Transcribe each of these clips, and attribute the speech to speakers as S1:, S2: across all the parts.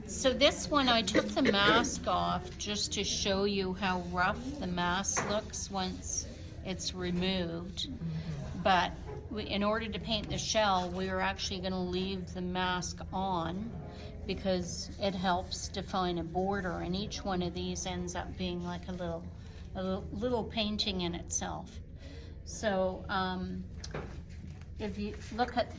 S1: So this one, I took the mask off just to show you how rough the mask looks once it's removed. But in order to paint the shell, we are actually going to leave the mask on because it helps define a border, and each one of these ends up being like a little painting in itself. So if you look at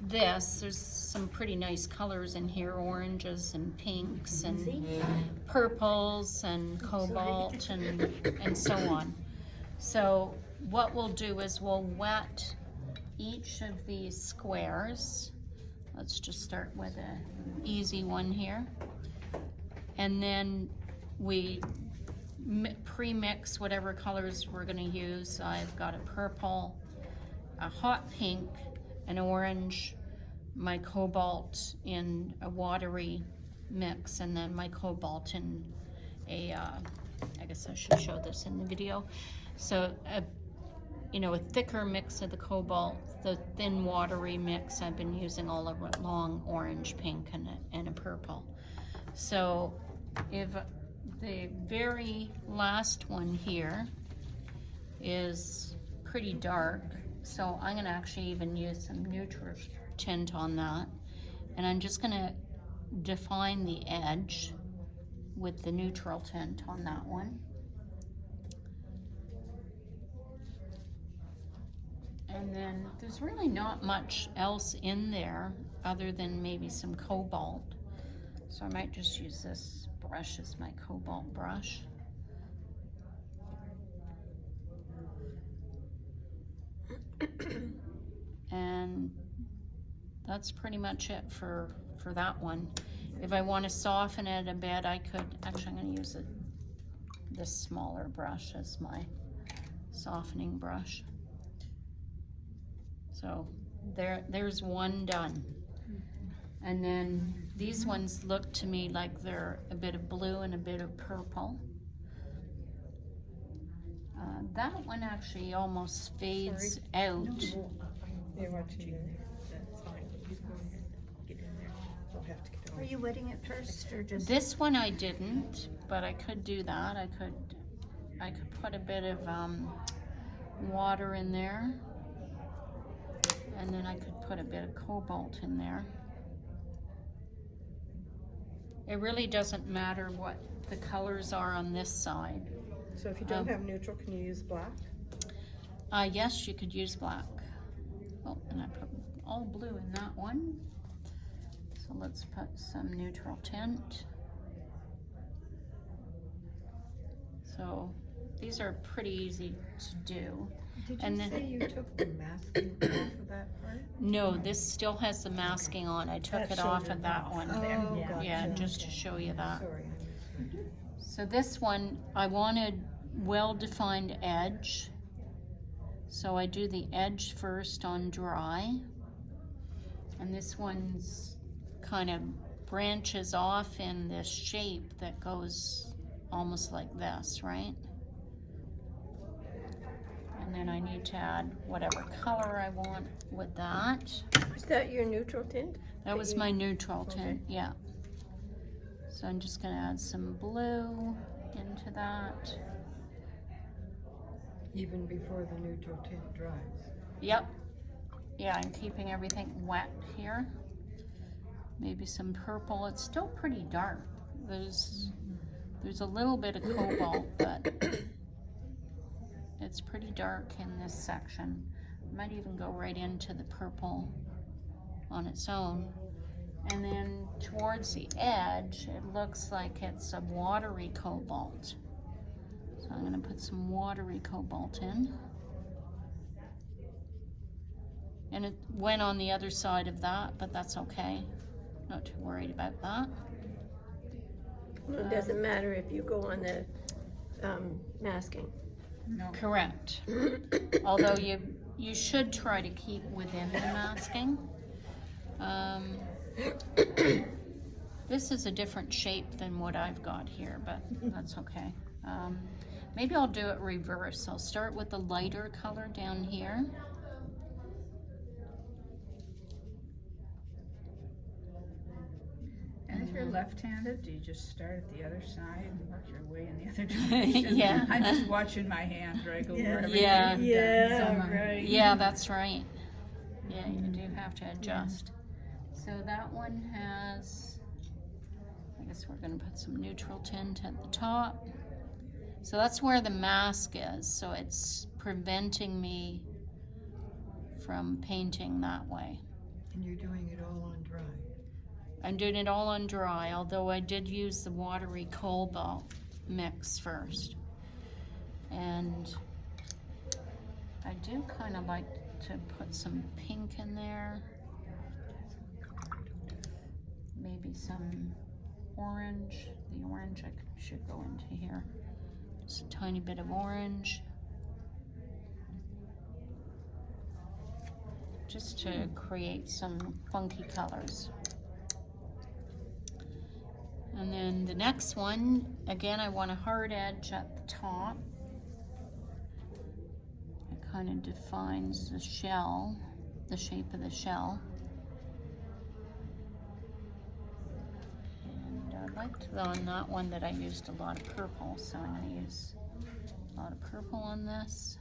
S1: this, there's some pretty nice colors in here, oranges and pinks and purples and cobalt and so on. So what we'll do is we'll wet each of these squares. Let's just start with an easy one here. And then we pre-mix whatever colors we're going to use. I've got a purple, a hot pink, an orange, my cobalt in a watery mix, and then my cobalt in a, I guess I should show this in the video. So, a thicker mix of the cobalt, the thin watery mix, I've been using all along orange, pink, and a purple. So if the very last one here is pretty dark, so I'm gonna actually even use some neutral tint on that. And I'm just gonna define the edge with the neutral tint on that one. And then there's really not much else in there other than maybe some cobalt. So I might just use this brush as my cobalt brush. And that's pretty much it for that one. If I want to soften it a bit, I could, actually I'm going to use this smaller brush as softening brush. So there's one done. And then these ones look to me like they're a bit of blue and a bit of purple. That one actually almost fades out.
S2: They're watching you. That's fine. You go ahead. Get in there. We'll have to get over.
S3: Are you wetting it first or just?
S1: This one I didn't, but I could do that. I could put a bit of water in there, and then I could put a bit of cobalt in there. It really doesn't matter what the colors are on this side.
S2: So if you don't have neutral, can you use black?
S1: Yes, you could use black. Oh, and I put all blue in that one. So let's put some neutral tint. So these are pretty easy to do.
S2: Did
S1: And
S2: you
S1: then-
S2: say you took the masking off of that part?
S1: No, this still has the masking on. I took
S2: That
S1: it off
S2: showed
S1: of
S2: it
S1: that
S2: off
S1: one.
S2: there.
S3: Oh,
S2: Yeah.
S1: Yeah,
S3: gotcha.
S1: just to show you that.
S2: Sorry.
S1: So this one, I wanted well-defined edge. So I do the edge first on dry. And this one's kind of branches off in this shape that goes almost like this, right? And then I need to add whatever color I want with that.
S3: Is that your neutral tint?
S1: That was my neutral tint, yeah. So I'm just gonna add some blue into that.
S2: Even before the neutral tint dries.
S1: Yep. Yeah, I'm keeping everything wet here. Maybe some purple. It's still pretty dark. There's a little bit of cobalt, but it's pretty dark in this section. Might even go right into the purple on its own. And then towards the edge, it looks like it's a watery cobalt. So I'm gonna put some watery cobalt in. And it went on the other side of that, but that's okay. Not too worried about that.
S3: Well, it doesn't matter if you go on the masking.
S2: No.
S1: Correct. Although you should try to keep within the masking. This is a different shape than what I've got here, but that's okay. Maybe I'll do it reverse. I'll start with the lighter color down here.
S2: And
S4: you're left-handed, do you just start at the other side and work your way in the other direction?
S1: Yeah.
S4: I'm just watching my hand drag over
S2: Yeah.
S4: everything
S1: Yeah.
S4: you've done.
S2: Yeah,
S4: So my-
S2: right.
S1: Yeah, that's right. Yeah, you do have to adjust. So that one has, I guess we're gonna put some neutral tint at the top. So that's where the mask is, so it's preventing me from painting that way.
S5: And you're doing it all on dry.
S1: I'm doing it all on dry, although I did use the watery cobalt mix first. And I do kind of like to put some pink in there. Maybe some orange. The orange should go into here. Just a tiny bit of orange. Just to create some funky colors. And then the next one, again, I want a hard edge at the top. It kind of defines the shell, the shape of the shell. And I liked on that one that I used a lot of purple, so I'm going to use a lot of purple on this.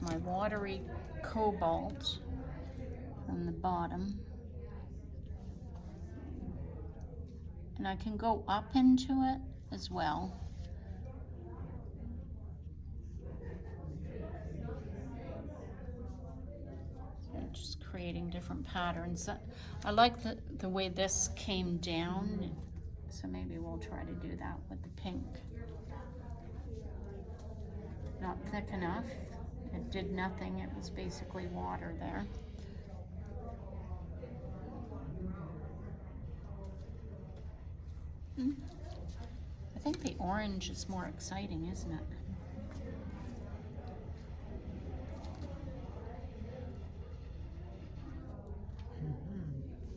S1: My watery cobalt from the bottom, and I can go up into it as well. So just creating different patterns. I like the way this came down, so maybe we'll try to do that with the pink. Not thick enough. It did nothing, it was basically water there. I think the orange is more exciting, isn't it?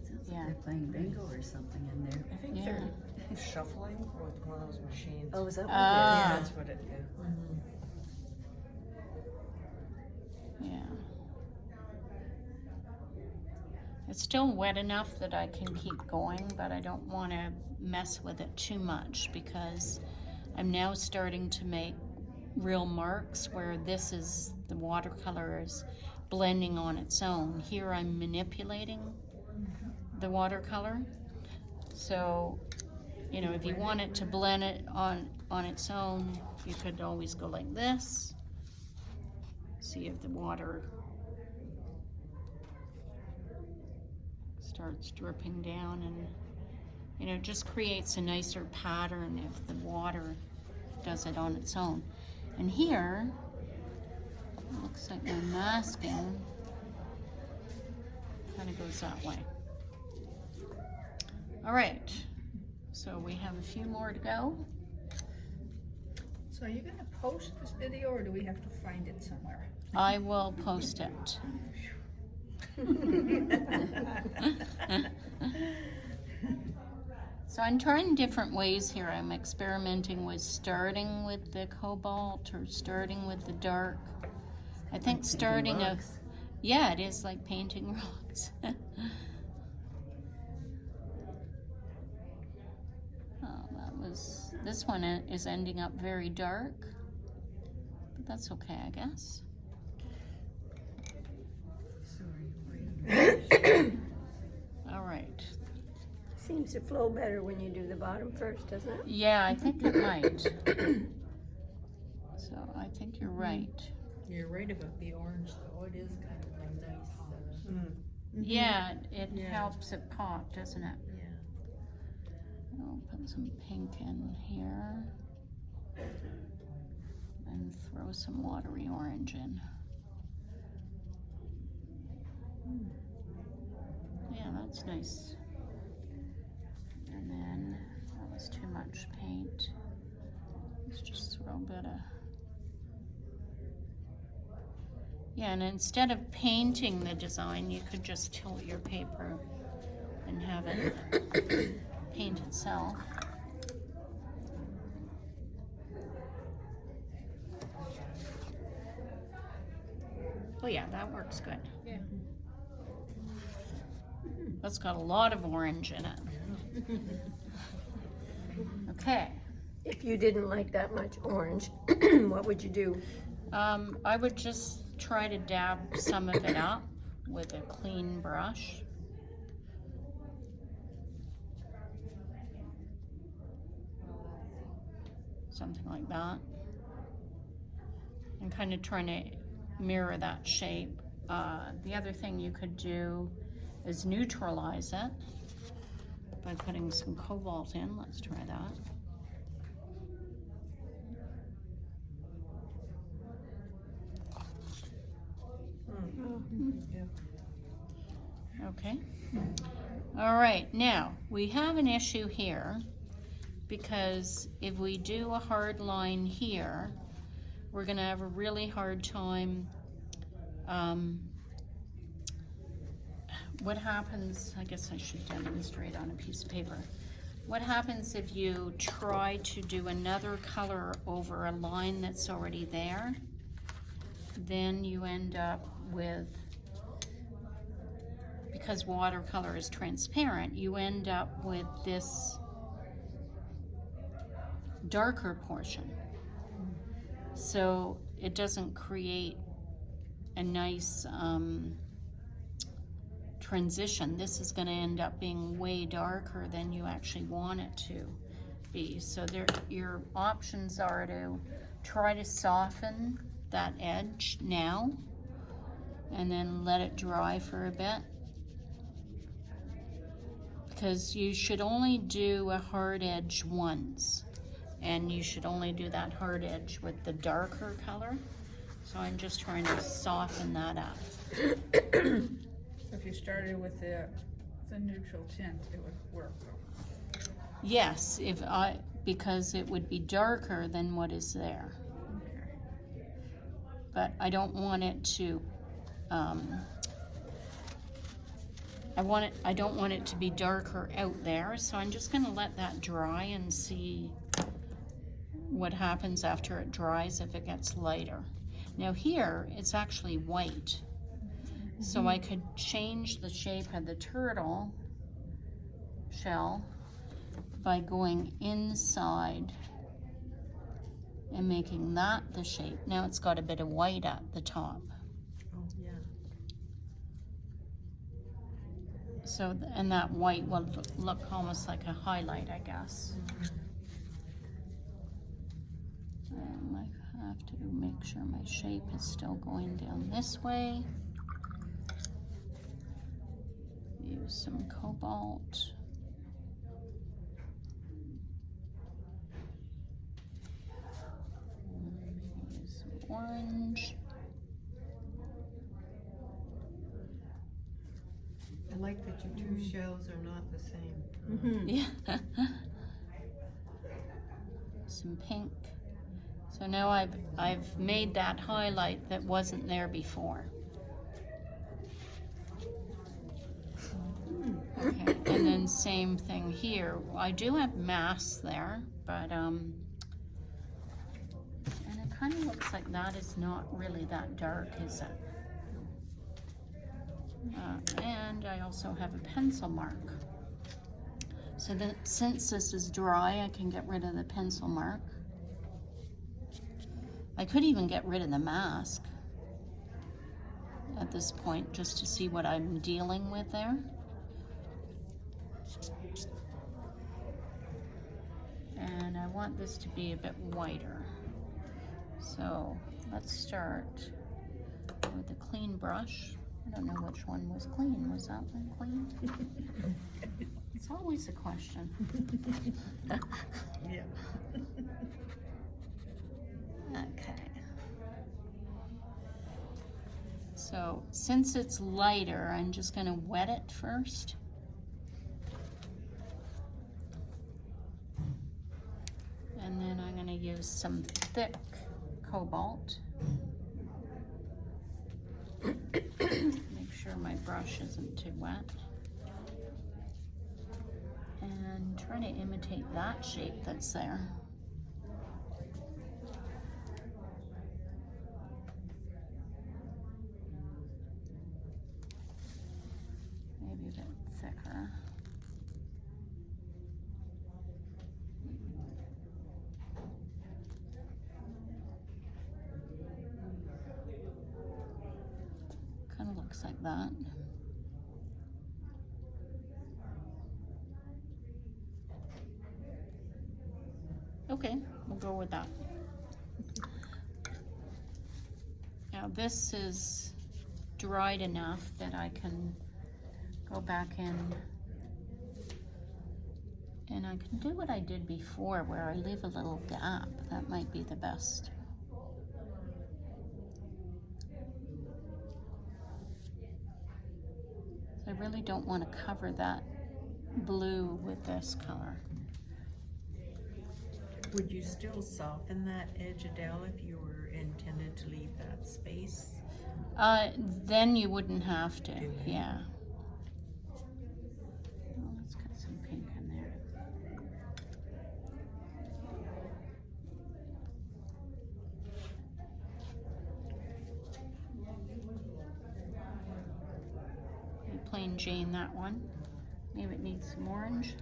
S5: Sounds
S1: Yeah.
S5: like they're playing bingo or something in there.
S2: I think
S1: Yeah.
S2: they're shuffling with one of those machines.
S5: Oh, is that what
S1: Ah.
S2: Yeah, that's what it is.
S1: Yeah. It's still wet enough that I can keep going, but I don't want to mess with it too much because I'm now starting to make real marks where this is, the watercolor is blending on its own. Here I'm manipulating the watercolor. So, you know, if you want it to blend it on its own, you could always go like this. See if the water starts dripping down, and you know, it just creates a nicer pattern if the water does it on its own. And here it looks like my masking kind of goes that way. All right, so we have a few more to go.
S4: So are you gonna post this video or do we have to find it somewhere?
S1: I will post it. So I'm trying different ways here. I'm experimenting with starting with the cobalt or starting with the dark. I think starting a, yeah, it is like painting rocks. Oh, that was, this one is ending up very dark, but that's okay, I guess. All right.
S3: Seems to flow better when you do the bottom first, doesn't it?
S1: Yeah, I think it might. So I think you're right.
S2: You're right about the orange, though. It is kind of a nice.
S1: Yeah, it
S2: Yeah.
S1: helps it pop, doesn't it?
S2: Yeah.
S1: I'll put some pink in here and throw some watery orange in. Yeah, that's nice. And then that was too much paint. Let's just throw a bit of. Yeah, and instead of painting the design, you could just tilt your paper and have it paint itself. Oh yeah, that works good.
S2: Yeah.
S1: That's got a lot of orange in it. Okay.
S3: If you didn't like that much orange, what would you do?
S1: I would just try to dab some of it up with a clean brush. Something like that. And kind of trying to mirror that shape. The other thing you could do is neutralize it by putting some cobalt in. Let's try that. Okay. All right, now we have an issue here because if we do a hard line here, we're gonna have a really hard time. What happens, I guess I should demonstrate on a piece of paper. What happens if you try to do another color over a line that's already there? Then you end up with, because watercolor is transparent, you end up with this darker portion. So it doesn't create a nice transition. This is going to end up being way darker than you actually want it to be. So there, your options are to try to soften that edge now and then let it dry for a bit, because you should only do a hard edge once, and you should only do that hard edge with the darker color. So I'm just trying to soften that up.
S4: So if you started with the neutral tint, it would work.
S1: Yes, because it would be darker than what is there.
S4: Okay.
S1: But I don't want it to, I don't want it to be darker out there, so I'm just gonna let that dry and see what happens after it dries if it gets lighter. Now here, it's actually white. So I could change the shape of the turtle shell by going inside and making that the shape. Now it's got a bit of white at the top.
S5: Oh, yeah.
S1: So, and that white will look almost like a highlight, I guess. And I have to make sure my shape is still going down this way. Use some cobalt. Use some orange.
S5: I like that your two shells are not the same.
S3: Mm-hmm.
S1: Yeah. Some pink. So now I've made that highlight that wasn't there before. Okay, and then same thing here. I do have masks there, but and it kind of looks like that is not really that dark, is it? And I also have a pencil mark. So that since this is dry, I can get rid of the pencil mark. I could even get rid of the mask at this point just to see what I'm dealing with there. And I want this to be a bit whiter. So let's start with a clean brush. I don't know which one was clean. Was that one clean? It's always a question.
S5: Yeah.
S1: Okay. So since it's lighter, I'm just going to wet it first. And then I'm going to use some thick cobalt. Make sure my brush isn't too wet. And try to imitate that shape that's there. be a bit thicker. Kind of looks like that. Okay, we'll go with that. Now this is dried enough that I can go back in and I can do what I did before where I leave a little gap. That might be the best. I really don't want to cover that blue with this color.
S5: Would you still soften that edge, Adele, if you were intended to leave that space?
S1: Then you wouldn't have to, yeah. Well, let's get some pink in there. Plain Jane, that one. Maybe it needs some orange.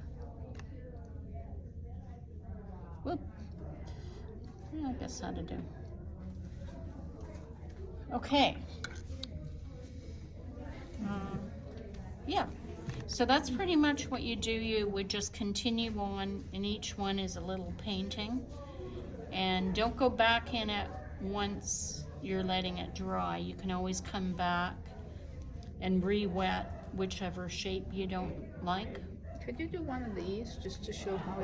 S1: Whoop. Yeah, I guess that'll do. Okay. Yeah, so that's pretty much what you do. You would just continue on, and each one is a little painting. And don't go back in it once you're letting it dry. You can always come back and re-wet whichever shape you don't like.
S4: Could you do one of these just to show how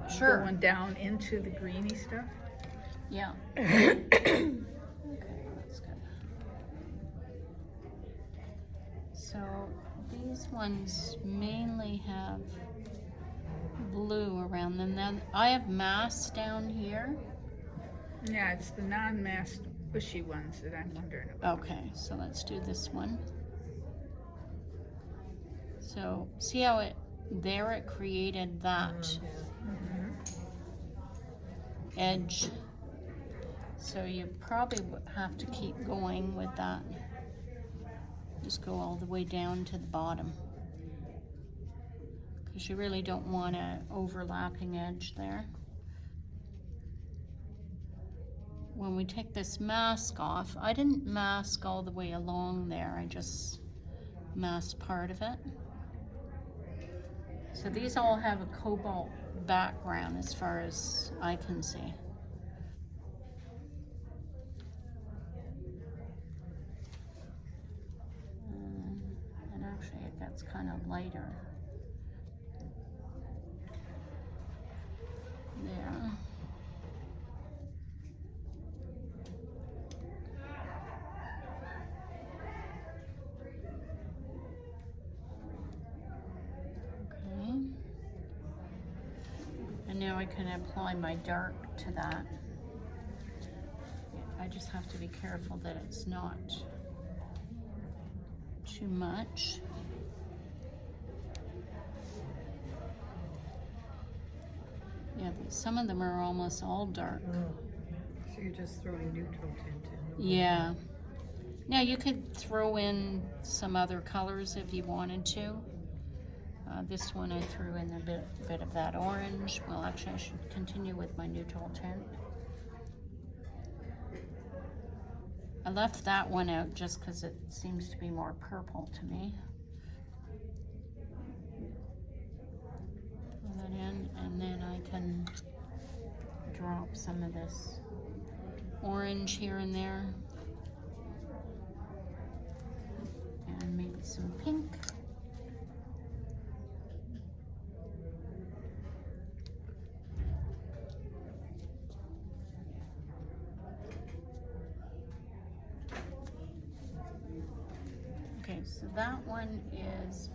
S4: it's
S1: Sure.
S4: going down into the greeny stuff?
S1: Yeah. Okay, that's good. So these ones mainly have blue around them. Then I have mass down here.
S4: Yeah, it's the non-masked bushy ones that I'm wondering about.
S1: Okay, so let's do this one. So see how it created that edge. So you probably would have to keep going with that. Just go all the way down to the bottom, because you really don't want an overlapping edge there. When we take this mask off, I didn't mask all the way along there, I just masked part of it. So these all have a cobalt background as far as I can see. And actually it gets kind of lighter. There. Now I can apply my dark to that. I just have to be careful that it's not too much. Yeah, some of them are almost all dark.
S5: So you're just throwing neutral tint in?
S1: Yeah. Now you could throw in some other colors if you wanted to. This one I threw in a bit of that orange. Well, actually I should continue with my neutral tint. I left that one out just because it seems to be more purple to me. Put that in, and then I can drop some of this orange here and there. And maybe some pink. Okay, so that one is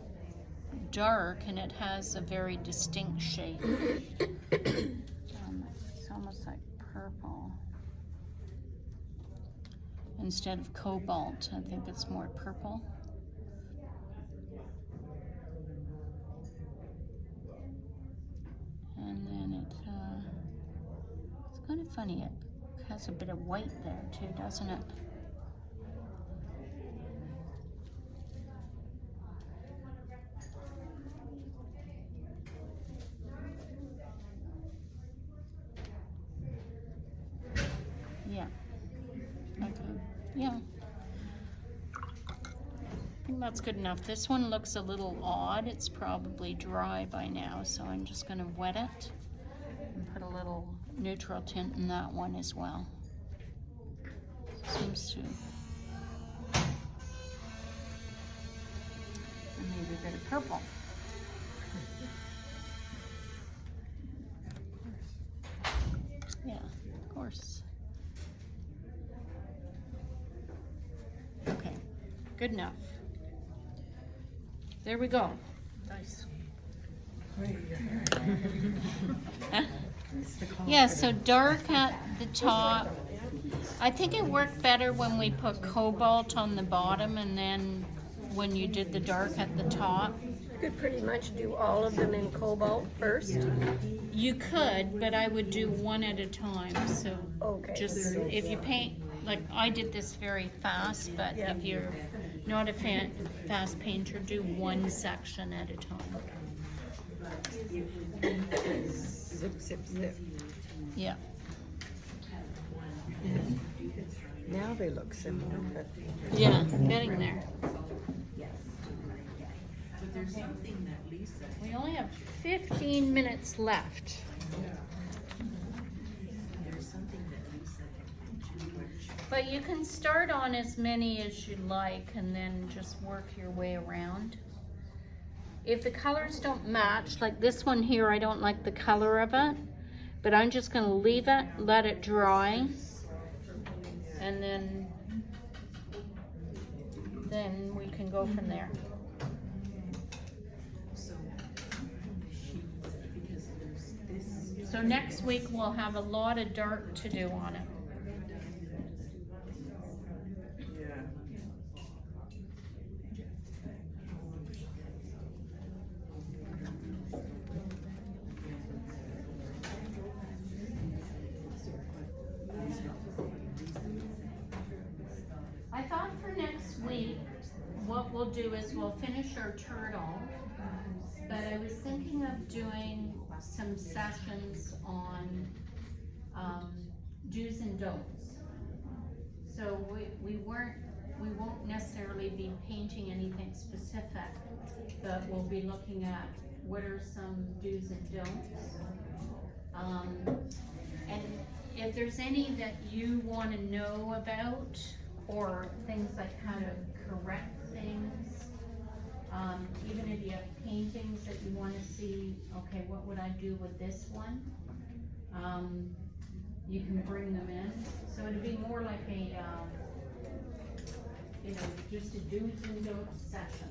S1: dark and it has a very distinct shape. It's almost like purple. Instead of cobalt, I think it's more purple. And then it's kind of funny, it has a bit of white there too, doesn't it? Okay. Yeah. I think that's good enough. This one looks a little odd. It's probably dry by now, so I'm just gonna wet it and put a little neutral tint in that one as well. Seems to. And maybe a bit of purple. Yeah, of course. Okay, good enough. There we go.
S5: Nice.
S1: Yeah, so dark at the top. I think it worked better when we put cobalt on the bottom and then when you did the dark at the top.
S3: You could pretty much do all of them in cobalt first.
S1: You could, but I would do one at a time. So
S3: Okay.
S1: just if you paint, like I did this very fast, but
S3: Yeah.
S1: if you're not a fast painter, do one section at a time.
S3: Zip, zip, zip.
S1: Yeah.
S3: Now they look similar, but
S1: Yeah, getting there.
S5: But there's something that Lisa,
S1: We only have 15 minutes left.
S5: there's something that Lisa had mentioned, which
S1: But you can start on as many as you like and then just work your way around. If the colors don't match, like this one here, I don't like the color of it, but I'm just gonna leave it, let it dry, and then we can go from there.
S5: so she, because there's this.
S1: So next week we'll have a lot of dark to do on it. I thought for next week, what we'll do is we'll finish our turtle, but I was thinking of doing some sessions on do's and don'ts. So we won't necessarily be painting anything specific, but we'll be looking at what are some do's and don'ts. And if there's any that you want to know about, or things like how to correct things, even if you have paintings that you want to see, okay, what would I do with this one? You can bring them in. So it'd be more like a, just a do's and don'ts session.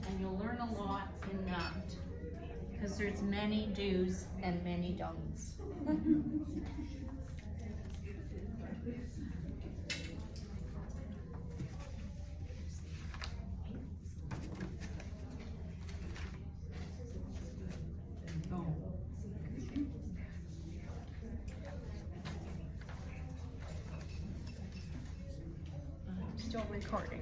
S1: And you'll learn a lot in that, because there's many do's and many don'ts. Still recording.